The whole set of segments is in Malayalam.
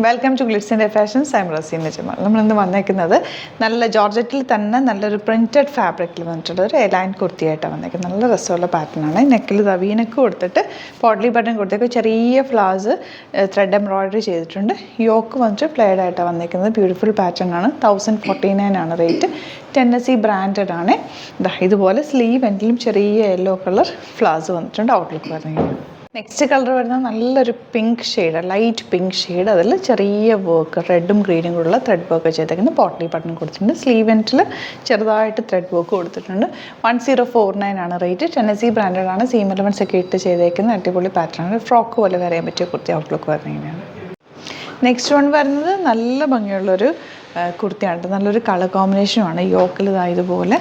Welcome to glitz India fashions. I'm Raseena Jamal. നമ്മളിന്ന് വന്നേക്കുന്നത് നല്ല ജോർജറ്റിൽ തന്നെ നല്ലൊരു പ്രിൻറ്റഡ് ഫാബ്രിക്കിൽ വന്നിട്ടുള്ള ഒരു എലൈൻ കുർത്തിയായിട്ടാണ് വന്നേക്കുന്നത്. നല്ല രസമുള്ള പാറ്റേണാണ്. നെക്കിൽ വീനക്ക് കൊടുത്തിട്ട് പോട്ട്ലി ബട്ടൺ കൊടുത്തേക്ക് ചെറിയ ഫ്ലവേഴ്സ് ത്രെഡ് എംബ്രോയിഡറി ചെയ്തിട്ടുണ്ട്. യോക്ക് വന്നിട്ട് പ്ലേഡ് ആയിട്ടാണ് വന്നേക്കുന്നത്. ബ്യൂട്ടിഫുൾ പാറ്റേൺ ആണ്. 1049 ആണ് റേറ്റ്. ടെന്നസി ബ്രാൻഡഡ് ആണ്. ഇതുപോലെ സ്ലീവ് എൻഡിലും ചെറിയ യെല്ലോ കളർ ഫ്ലവേഴ്സ് വന്നിട്ടുണ്ട്. ഔട്ട്ലുക്ക് വരുന്നത്. നെക്സ്റ്റ് കളർ വരുന്നത് നല്ലൊരു pink shade, light pink shade. അതിൽ ചെറിയ വർക്ക് റെഡും ഗ്രീനും കൂടെയുള്ള ത്രെഡ് വർക്ക് ചെയ്തേക്കുന്നത്. പോട്ട്ലി ബട്ടൺ കൊടുത്തിട്ടുണ്ട്. സ്ലീവ് എൻഡിൽ ചെറുതായിട്ട് ത്രെഡ് വർക്ക് കൊടുത്തിട്ടുണ്ട്. 1049 ആണ് റേറ്റ്. ടെന്നസി ബ്രാൻഡഡ് ആണ്. സീം എലമെൻറ്റ്സ് ഒക്കെ ഇട്ട് ചെയ്തേക്കുന്ന അടിപൊളി പാറ്റേൺ ആണ്. ഫ്രോക്ക് പോലെ വരയാൻ പറ്റിയ കുർത്തി. ഔട്ട്ലുക്ക് വരുന്നതിനാണ്. നെക്സ്റ്റ് വൺ വരുന്നത് നല്ല ഭംഗിയുള്ളൊരു കുർത്തിയാണ്. നല്ലൊരു കളർ കോമ്പിനേഷനുമാണ്. യോക്കിൽ ഇതുപോലെ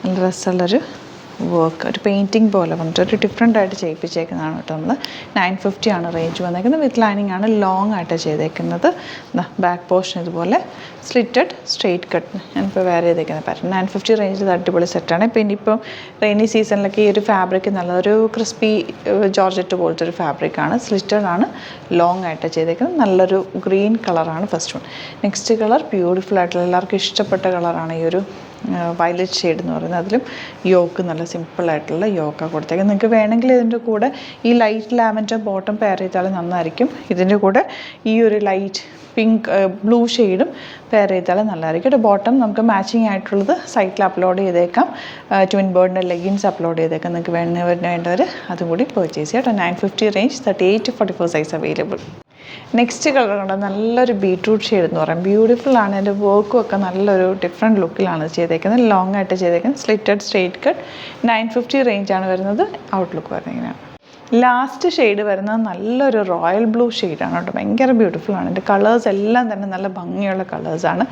നല്ല രസമുള്ളൊരു വർക്ക്, ഒരു പെയിൻറ്റിങ് പോലെ വന്നിട്ട് ഒരു ഡിഫറെൻ്റ് ആയിട്ട് ചെയ്യിപ്പിച്ചേക്കുന്നതാണ് കേട്ടോ. നമ്മൾ 950 ആണ് റേഞ്ച് വന്നേക്കുന്നത്. വിത്ത് ലൈനിങ് ആണ്. ലോങ് ആയിട്ട് ചെയ്തേക്കുന്നത്. ബാക്ക് പോർഷൻ ഇതുപോലെ സ്ലിറ്റഡ് സ്ട്രെയിറ്റ് കട്ട്. ഞാനിപ്പോൾ വേറെ ചെയ്തേക്കുന്ന പാറ്റേൺ 950 റേഞ്ചിൽ അടിപൊളി സെറ്റാണ്. പിന്നെ ഇപ്പോൾ റെയിനി സീസണിലൊക്കെ ഈ ഒരു ഫാബ്രിക് നല്ലൊരു ക്രിസ്പി ജോർജറ്റ് പോലത്തെ ഒരു ഫാബ്രിക്കാണ്. സ്ലിറ്റഡ് ആണ്. ലോങ് ആയിട്ട് ചെയ്തേക്കുന്നത്. നല്ലൊരു ഗ്രീൻ കളറാണ് first one. Next colour beautiful ആയിട്ടുള്ള എല്ലാവർക്കും ഇഷ്ടപ്പെട്ട കളറാണ് ഈ ഒരു വയലറ്റ് ഷെയ്ഡ് എന്ന് പറയുന്നത്. അതിലും യോക്ക് നല്ല സിമ്പിളായിട്ടുള്ള യോക്കാണ് കൊടുത്തേക്കുന്നത്. നിങ്ങൾക്ക് വേണമെങ്കിൽ ഇതിൻ്റെ കൂടെ ഈ ലൈറ്റ് ലാവൻഡർ ബോട്ടം പെയർ ചെയ്താലും നന്നായിരിക്കും. ഇതിൻ്റെ കൂടെ ഈ ഒരു ലൈറ്റ് പിങ്ക് ബ്ലൂ ഷെയ്ഡും പെയർ ചെയ്താലും നല്ലതായിരിക്കും. ബോട്ടം നമുക്ക് മാച്ചിങ് ആയിട്ടുള്ളത് സൈറ്റിൽ അപ്ലോഡ് ചെയ്തേക്കാം. ട്വിൻ ബേർഡിൻ്റെ ലെഗിൻസ് അപ്ലോഡ് ചെയ്തേക്കാം. നിങ്ങൾക്ക് വേണ്ടവർ അതും കൂടി പർച്ചേസ് ചെയ്യാം. 950 range. 38-44 size available. Next colour കണ്ടോ, നല്ലൊരു ബീട്രൂട്ട് ഷെയ്ഡ് എന്ന് പറയും. ബ്യൂട്ടിഫുൾ ആണ്. എൻ്റെ വർക്കും ഒക്കെ നല്ലൊരു ഡിഫറെൻറ്റ് ലുക്കിലാണ് ചെയ്തേക്കുന്നത്. ലോങ് ആയിട്ട് ചെയ്തേക്കുന്നത്. Slitted straight cut. 950 റേഞ്ചാണ് വരുന്നത്. ഔട്ട്ലുക്ക് വരുന്നതിനാണ്. ലാസ്റ്റ് ഷെയ്ഡ് വരുന്നത് നല്ലൊരു റോയൽ ബ്ലൂ ഷെയ്ഡാണ് കേട്ടോ. ഭയങ്കര ബ്യൂട്ടിഫുൾ ആണ്. എൻ്റെ കളേഴ്സ് എല്ലാം തന്നെ നല്ല ഭംഗിയുള്ള കളേഴ്സാണ്.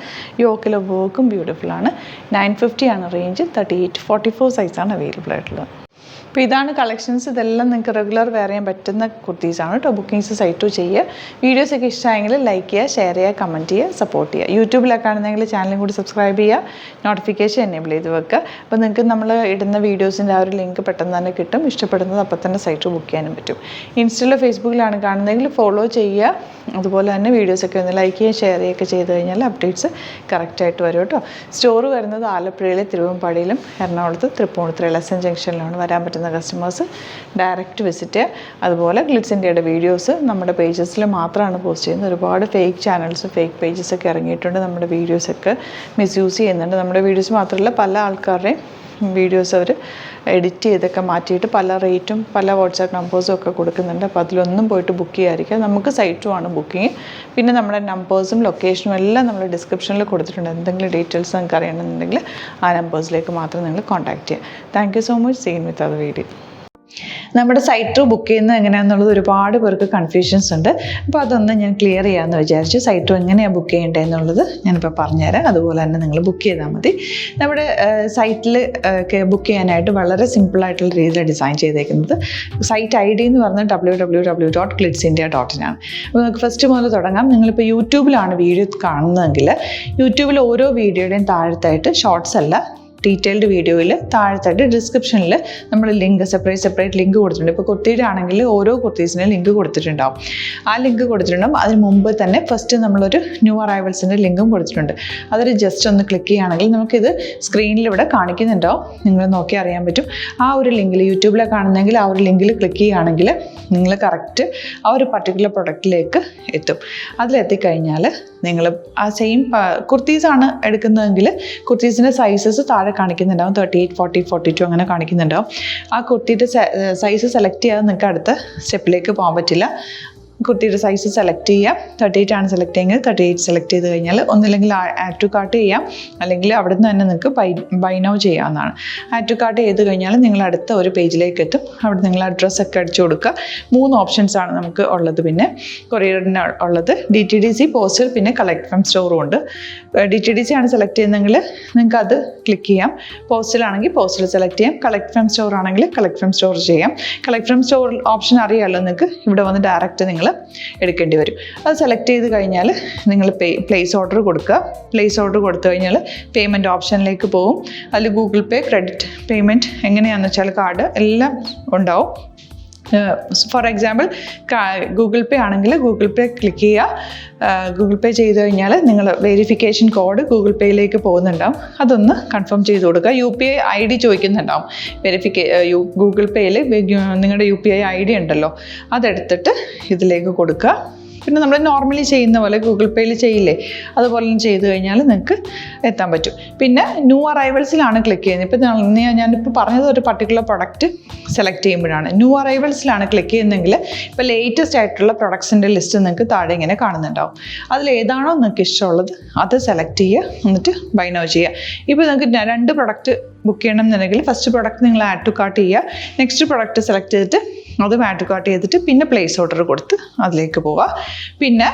യോക്കിലെ വർക്കും ബ്യൂട്ടിഫുൾ ആണ്. 950 ആണ് റേഞ്ച്. 38-44 സൈസാണ് അവൈലബിൾ ആയിട്ടുള്ളത്. അപ്പോൾ ഇതാണ് കളക്ഷൻസ്. ഇതെല്ലാം നിങ്ങൾക്ക് റെഗുലർ വെയർ ചെയ്യാൻ പറ്റുന്ന കുർത്തീസാണ് കേട്ടോ. ബുക്കിങ്സ് സൈറ്റ് ചെയ്യുക. വീഡിയോസൊക്കെ ഇഷ്ടമായെങ്കിൽ ലൈക്ക് ചെയ്യുക, ഷെയർ ചെയ്യുക, കമൻറ്റ് ചെയ്യുക, സപ്പോർട്ട് ചെയ്യുക. യൂട്യൂബിലൊക്കെ ആണെന്നെങ്കിൽ ചാനലും കൂടി സബ്സ്ക്രൈബ് ചെയ്യുക. നോട്ടിഫിക്കേഷൻ എനേബിൾ ചെയ്ത് വെക്കുക. അപ്പോൾ നിങ്ങൾക്ക് നമ്മൾ ഇടുന്ന വീഡിയോസിൻ്റെ ആ ഒരു ലിങ്ക് പെട്ടെന്ന് തന്നെ കിട്ടും. ഇഷ്ടപ്പെടുന്നത് അപ്പോൾ തന്നെ സൈറ്റ് ബുക്ക് ചെയ്യാനും പറ്റും. ഇൻസ്റ്റയിലോ ഫേസ്ബുക്കിലാണ് കാണുന്നതെങ്കിൽ ഫോളോ ചെയ്യുക. അതുപോലെ തന്നെ വീഡിയോസൊക്കെ ഒന്ന് ലൈക്ക് ചെയ്യുക, ഷെയർ ചെയ്യുകയൊക്കെ ചെയ്ത് കഴിഞ്ഞാൽ അപ്ഡേറ്റ്സ് കറക്റ്റായിട്ട് വരും കേട്ടോ. സ്റ്റോർ വരുന്നത് ആലപ്പുഴയിലെ തിരുവമ്പാടിയിലും എറണാകുളത്ത് തൃപ്പൂണിത്തുറ LSN ജംഗ്ഷനിലാണ്. വരാൻ പറ്റുന്ന കസ്റ്റമേഴ്സ് ഡയറക്റ്റ് വിസിറ്റ് ചെയ്യുക. അതുപോലെ ഗ്ലിറ്റ്സ് ഇന്ത്യയുടെ വീഡിയോസ് നമ്മുടെ പേജസിൽ മാത്രമാണ് പോസ്റ്റ് ചെയ്യുന്നത്. ഒരുപാട് ഫേക്ക് ചാനൽസ്, ഫേക്ക് പേജസൊക്കെ ഇറങ്ങിയിട്ടുണ്ട്. നമ്മുടെ വീഡിയോസൊക്കെ മിസ്യൂസ് ചെയ്യുന്നുണ്ട്. നമ്മുടെ വീഡിയോസ് മാത്രമല്ല, പല ആൾക്കാരുടെയും വീഡിയോസ് അവർ എഡിറ്റ് ചെയ്തൊക്കെ മാറ്റിയിട്ട് പല റേറ്റും പല വാട്സാപ്പ് നമ്പേഴ്സും ഒക്കെ കൊടുക്കുന്നുണ്ട്. അപ്പോൾ അതിലൊന്നും പോയിട്ട് ബുക്ക് ചെയ്യാതിരിക്കുക. നമുക്ക് സൈറ്റുമാണ് ബുക്കിങ്. പിന്നെ നമ്മുടെ നമ്പേഴ്സും ലൊക്കേഷനും എല്ലാം നമ്മൾ ഡിസ്ക്രിപ്ഷനിൽ കൊടുത്തിട്ടുണ്ട്. എന്തെങ്കിലും ഡീറ്റെയിൽസ് നിങ്ങൾക്ക് അറിയണമെന്നുണ്ടെങ്കിൽ ആ നമ്പേഴ്സിലേക്ക് മാത്രം നിങ്ങൾ കോൺടാക്റ്റ് ചെയ്യുക. Thank you so much. Seen with അത് വീഡിയോ. നമ്മുടെ സൈറ്റ് ബുക്ക് ചെയ്യുന്നത് എങ്ങനെയാണെന്നുള്ളത് ഒരുപാട് പേർക്ക് കൺഫ്യൂഷൻസ് ഉണ്ട്. അപ്പോൾ അതൊന്ന് ഞാൻ ക്ലിയർ ചെയ്യാമെന്ന് വിചാരിച്ചു. സൈറ്റ് എങ്ങനെയാണ് ബുക്ക് ചെയ്യേണ്ടത് എന്നുള്ളത് ഞാനിപ്പോൾ പറഞ്ഞുതരാം. അതുപോലെ തന്നെ നിങ്ങൾ ബുക്ക് ചെയ്താൽ മതി. നമ്മുടെ സൈറ്റിൽ ബുക്ക് ചെയ്യാനായിട്ട് വളരെ സിമ്പിളായിട്ടുള്ള രീതിയിൽ ഡിസൈൻ ചെയ്തേക്കുന്നത്. സൈറ്റ് ID എന്ന് പറഞ്ഞാൽ www.glitzindia.in ആണ്. അപ്പോൾ നമുക്ക് ഫസ്റ്റ് മുതൽ തുടങ്ങാം. നിങ്ങളിപ്പോൾ യൂട്യൂബിലാണ് വീഡിയോ കാണുന്നതെങ്കിൽ യൂട്യൂബിൽ ഓരോ വീഡിയോയുടെയും താഴത്തായിട്ട് ഷോർട്സ് അല്ല, ഡീറ്റെയിൽഡ് വീഡിയോയിൽ താഴത്തായിട്ട് ഡിസ്ക്രിപ്ഷനിൽ നമ്മൾ ലിങ്ക് സെപ്പറേറ്റ് ലിങ്ക് കൊടുത്തിട്ടുണ്ട്. ഇപ്പോൾ കുർത്തിയുടെ ആണെങ്കിൽ ഓരോ കുർത്തീസിനും ലിങ്ക് കൊടുത്തിട്ടുണ്ടാവും. ആ ലിങ്ക് കൊടുത്തിട്ടുണ്ടാവും. അതിന് മുമ്പ് തന്നെ ഫസ്റ്റ് നമ്മളൊരു ന്യൂ അറൈവൽസിൻ്റെ ലിങ്കും കൊടുത്തിട്ടുണ്ട്. അതൊരു ജസ്റ്റ് ഒന്ന് ക്ലിക്ക് ചെയ്യുകയാണെങ്കിൽ നമുക്കിത് സ്ക്രീനിൽ ഇവിടെ കാണിക്കുന്നുണ്ടാവും. നിങ്ങൾ നോക്കി അറിയാൻ പറ്റും. ആ ഒരു ലിങ്കിൽ യൂട്യൂബിലെ കാണുന്നെങ്കിൽ ആ ഒരു ലിങ്കിൽ ക്ലിക്ക് ചെയ്യുകയാണെങ്കിൽ നിങ്ങൾ കറക്റ്റ് ആ ഒരു പർട്ടിക്കുലർ പ്രൊഡക്റ്റിലേക്ക് എത്തും. അതിലെത്തിക്കഴിഞ്ഞാൽ നിങ്ങൾ ആ സെയിം കുർത്തീസാണ് എടുക്കുന്നതെങ്കിൽ കുർത്തീസിൻ്റെ സൈസസ് താഴെ കാണിക്കുന്നുണ്ടാവും. 38, 40, 42 അങ്ങനെ കാണിക്കുന്നുണ്ടാവും. ആ കുർത്തിയുടെ സൈസ് സെലക്ട് ചെയ്യാതെ നിങ്ങൾക്ക് അടുത്ത സ്റ്റെപ്പിലേക്ക് പോകാൻ പറ്റില്ല. കുർത്തിയുടെ സൈസ് സെലക്ട് ചെയ്യുക. 38 ആണ് സെലക്ട് ചെയ്യുന്നത്. 38 സെലക്ട് ചെയ്ത് കഴിഞ്ഞാൽ ഒന്നില്ലെങ്കിൽ ആഡ് ടു കാർട്ട് ചെയ്യാം, അല്ലെങ്കിൽ അവിടെ നിന്ന് തന്നെ നിങ്ങൾക്ക് ബൈ നൗ ചെയ്യാവുന്നതാണ്. ആഡ് ടു കാർട്ട് ചെയ്ത് കഴിഞ്ഞാൽ നിങ്ങൾ അടുത്ത ഒരു പേജിലേക്ക് എത്തും. അവിടെ നിങ്ങൾ അഡ്രസ്സൊക്കെ അടിച്ചു കൊടുക്കുക. 3 ഓപ്ഷൻസാണ് നമുക്ക് ഉള്ളത്. പിന്നെ കൊറിയറിന് ഉള്ളത് DTDC, പോസ്റ്റൽ, പിന്നെ കളക്ട് ഫ്രം സ്റ്റോറും ഉണ്ട്. DTDC ആണ് സെലക്ട് ചെയ്യുന്നതെങ്കിൽ നിങ്ങൾക്ക് അത് ക്ലിക്ക് ചെയ്യാം. പോസ്റ്റലാണെങ്കിൽ പോസ്റ്റൽ സെലക്ട് ചെയ്യാം. കളക്ട് ഫ്രം സ്റ്റോർ ആണെങ്കിൽ കളക്ട് ഫ്രം സ്റ്റോർ ചെയ്യാം. കളക്ട് ഫ്രം സ്റ്റോർ ഓപ്ഷൻ അറിയാമല്ലോ നിങ്ങൾക്ക്. ഇവിടെ വന്ന് ഡയറക്റ്റ് നിങ്ങൾ എടുക്കേണ്ടി വരും. അത് സെലക്ട് ചെയ്ത് കഴിഞ്ഞാൽ നിങ്ങൾ പ്ലേസ് ഓർഡർ കൊടുക്കുക. പ്ലേസ് ഓർഡർ കൊടുത്തു കഴിഞ്ഞാൽ പേയ്മെൻറ്റ് ഓപ്ഷനിലേക്ക് പോകും. അതിൽ ഗൂഗിൾ പേ, ക്രെഡിറ്റ് പേയ്മെൻറ്റ് എങ്ങനെയാണെന്ന് വെച്ചാൽ കാർഡ് എല്ലാം ഉണ്ടാവും. ഫോർ എക്സാമ്പിൾ ഗൂഗിൾ പേ ആണെങ്കിൽ ഗൂഗിൾ പേ ക്ലിക്ക് ചെയ്യുക. ഗൂഗിൾ പേ ചെയ്ത് കഴിഞ്ഞാൽ നിങ്ങൾ വെരിഫിക്കേഷൻ കോഡ് ഗൂഗിൾ പേയിലേക്ക് പോകുന്നുണ്ടാവും. അതൊന്ന് കൺഫേം ചെയ്ത് കൊടുക്കുക. UPI ID ചോദിക്കുന്നുണ്ടാവും. ഗൂഗിൾ പേയിൽ നിങ്ങളുടെ UPI ID ഉണ്ടല്ലോ, അതെടുത്തിട്ട് ഇതിലേക്ക് കൊടുക്കുക. പിന്നെ നമ്മൾ നോർമലി ചെയ്യുന്ന പോലെ ഗൂഗിൾ പേയിൽ ചെയ്യില്ലേ, അതുപോലെ ചെയ്ത് കഴിഞ്ഞാൽ നിങ്ങൾക്ക് എത്താൻ പറ്റും. പിന്നെ ന്യൂ അറൈവൽസിലാണ് ക്ലിക്ക് ചെയ്യുന്നത്. ഇപ്പോൾ ഞാനിപ്പോൾ പറഞ്ഞത് ഒരു പർട്ടിക്കുലർ പ്രൊഡക്റ്റ് സെലക്ട് ചെയ്യുമ്പോഴാണ്. ന്യൂ അറൈവൽസിലാണ് ക്ലിക്ക് ചെയ്യുന്നതെങ്കിൽ ഇപ്പോൾ ലേറ്റസ്റ്റ് ആയിട്ടുള്ള പ്രൊഡക്ട്സിൻ്റെ ലിസ്റ്റ് നിങ്ങൾക്ക് താഴെ ഇങ്ങനെ കാണുന്നുണ്ടാവും. അതിൽ ഏതാണോ നിങ്ങൾക്ക് ഇഷ്ടമുള്ളത് അത് സെലക്ട് ചെയ്യുക, എന്നിട്ട് ബൈ നൗ ചെയ്യുക. ഇപ്പോൾ നിങ്ങൾക്ക് 2 പ്രൊഡക്റ്റ് ബുക്ക് ചെയ്യണം എന്നുണ്ടെങ്കിൽ ഫസ്റ്റ് പ്രൊഡക്റ്റ് നിങ്ങൾ ആഡ് ടു കാർട്ട് ചെയ്യുക. നെക്സ്റ്റ് പ്രൊഡക്റ്റ് സെലക്ട് ചെയ്തിട്ട് അതും ആഡ് ടു കാർട്ട് ചെയ്തിട്ട് പിന്നെ പ്ലേസ് ഓർഡർ കൊടുത്ത് അതിലേക്ക് പോവുക. പിന്നെ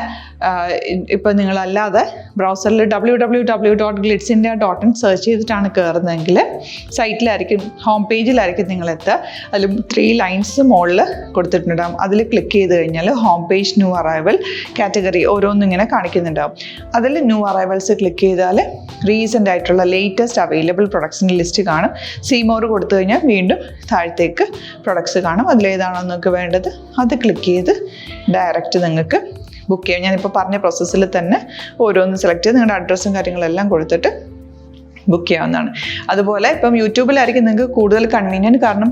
ഇപ്പോൾ നിങ്ങളല്ലാതെ ബ്രൗസറിൽ www.glitzindia.in സെർച്ച് ചെയ്തിട്ടാണ് കയറുന്നതെങ്കിൽ സൈറ്റിലായിരിക്കും, ഹോം പേജിലായിരിക്കും നിങ്ങളെത്തുക. അതിൽ 3 ലൈൻസ് മുകളിൽ കൊടുത്തിട്ടുണ്ടാകും. അതിൽ ക്ലിക്ക് ചെയ്ത് കഴിഞ്ഞാൽ home page, new arrival, category ഓരോന്നും ഇങ്ങനെ കാണിക്കുന്നുണ്ടാവും. അതിൽ ന്യൂ അറൈവൽസ് ക്ലിക്ക് ചെയ്താൽ റീസെൻ്റ് ആയിട്ടുള്ള ലേറ്റസ്റ്റ് അവൈലബിൾ പ്രൊഡക്ട്സിൻ്റെ ലിസ്റ്റ് കാണും. സീമോർ കൊടുത്തു കഴിഞ്ഞാൽ വീണ്ടും താഴത്തേക്ക് പ്രൊഡക്ട്സ് കാണും. അതിലേതാണോ നിങ്ങൾക്ക് വേണ്ടത് അത് ക്ലിക്ക് ചെയ്ത് ഡയറക്റ്റ് നിങ്ങൾക്ക് ബുക്ക് ചെയ്യാം. ഞാനിപ്പോൾ പറഞ്ഞ പ്രോസസ്സിൽ തന്നെ ഓരോന്ന് സെലക്ട് ചെയ്ത് നിങ്ങളുടെ അഡ്രസ്സും കാര്യങ്ങളെല്ലാം കൊടുത്തിട്ട് ബുക്ക് ചെയ്യാവുന്നതാണ്. അതുപോലെ ഇപ്പം യൂട്യൂബിലായിരിക്കും നിങ്ങൾക്ക് കൂടുതൽ കൺവീനിയൻറ്റ്, കാരണം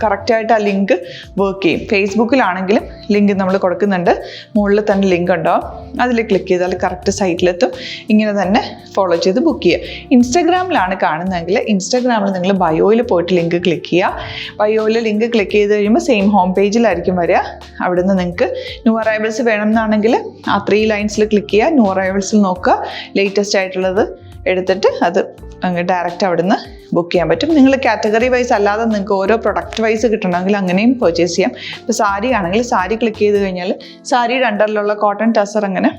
കറക്റ്റായിട്ട് ആ ലിങ്ക് വർക്ക് ചെയ്യും. ഫേസ്ബുക്കിലാണെങ്കിലും ലിങ്ക് നമ്മൾ കൊടുക്കുന്നുണ്ട്, മുകളിൽ തന്നെ ലിങ്ക് ഉണ്ടാവും. അതിൽ ക്ലിക്ക് ചെയ്താൽ കറക്റ്റ് സൈറ്റിലെത്തും. ഇങ്ങനെ തന്നെ ഫോളോ ചെയ്ത് ബുക്ക് ചെയ്യുക. ഇൻസ്റ്റാഗ്രാമിലാണ് കാണുന്നതെങ്കിൽ ഇൻസ്റ്റാഗ്രാമിൽ നിങ്ങൾ ബയോയിൽ പോയിട്ട് ലിങ്ക് ക്ലിക്ക് ചെയ്യുക. ബയോയിൽ ലിങ്ക് ക്ലിക്ക് ചെയ്ത് കഴിയുമ്പോൾ സെയിം ഹോം പേജിലായിരിക്കും വരിക. അവിടുന്ന് നിങ്ങൾക്ക് ന്യൂ അറൈവൽസ് വേണമെന്നാണെങ്കിൽ ആ 3 ലൈൻസിൽ ക്ലിക്ക് ചെയ്യുക. ന്യൂ അറൈവൽസിൽ നോക്കുക, ലേറ്റസ്റ്റ് ആയിട്ടുള്ളത് എടുത്തിട്ട് അത് അങ്ങ് ഡയറക്റ്റ് അവിടുന്ന് ബുക്ക് ചെയ്യാൻ പറ്റും. നിങ്ങൾ കാറ്റഗറി വൈസ് അല്ലാതെ നിങ്ങൾക്ക് ഓരോ പ്രൊഡക്റ്റ് വൈസ് കിട്ടണമെങ്കിൽ അങ്ങനെയും പർച്ചേസ് ചെയ്യാം. ഇപ്പോൾ സാരി ആണെങ്കിൽ സാരി ക്ലിക്ക് ചെയ്ത് കഴിഞ്ഞാൽ സാരിയുടെ അണ്ടറിലുള്ള കോട്ടൺ ടസർ അങ്ങനെ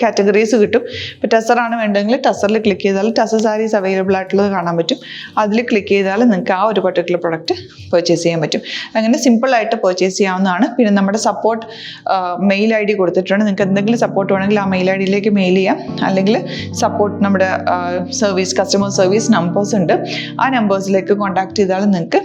കാറ്റഗറീസ് കിട്ടും. ഇപ്പോൾ ടസറാണ് വേണ്ടതെങ്കിൽ ടസറിൽ ക്ലിക്ക് ചെയ്താൽ ടസർ സാരീസ് അവൈലബിൾ ആയിട്ടുള്ളത് കാണാൻ പറ്റും. അതിൽ ക്ലിക്ക് ചെയ്താൽ നിങ്ങൾക്ക് ആ ഒരു പർട്ടിക്കുലർ പ്രൊഡക്റ്റ് പർച്ചേസ് ചെയ്യാൻ പറ്റും. അങ്ങനെ സിമ്പിളായിട്ട് പർച്ചേസ് ചെയ്യാവുന്നതാണ്. പിന്നെ നമ്മുടെ സപ്പോർട്ട് മെയിൽ ID കൊടുത്തിട്ടുണ്ട്. നിങ്ങൾക്ക് എന്തെങ്കിലും സപ്പോർട്ട് വേണമെങ്കിൽ ആ മെയിൽ IDയിലേക്ക് മെയിൽ ചെയ്യാം. അല്ലെങ്കിൽ സപ്പോർട്ട് നമ്മുടെ കസ്റ്റമർ സർവീസ് നമ്പേഴ്സ് ഉണ്ട്. ആ നമ്പേഴ്സിലേക്ക് കോൺടാക്ട് ചെയ്താൽ നിങ്ങൾക്ക്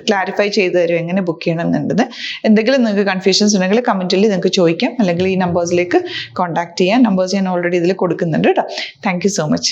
ക്ലാരിഫൈ ചെയ്ത് തരും എങ്ങനെ ബുക്ക് ചെയ്യണം എന്നുള്ളത്. എന്തെങ്കിലും നിങ്ങൾക്ക് കൺഫ്യൂഷൻസ് ഉണ്ടെങ്കിൽ കമൻറ്റിൽ നിങ്ങൾക്ക് ചോദിക്കാം, അല്ലെങ്കിൽ ഈ നമ്പേഴ്സിലേക്ക് കോൺടാക്ട് ചെയ്യാം. നമ്പേഴ്സ് ഞാൻ ഓൾറെഡി ഇതിൽ കൊടുക്കുന്നുണ്ട് കേട്ടോ. Thank you so much.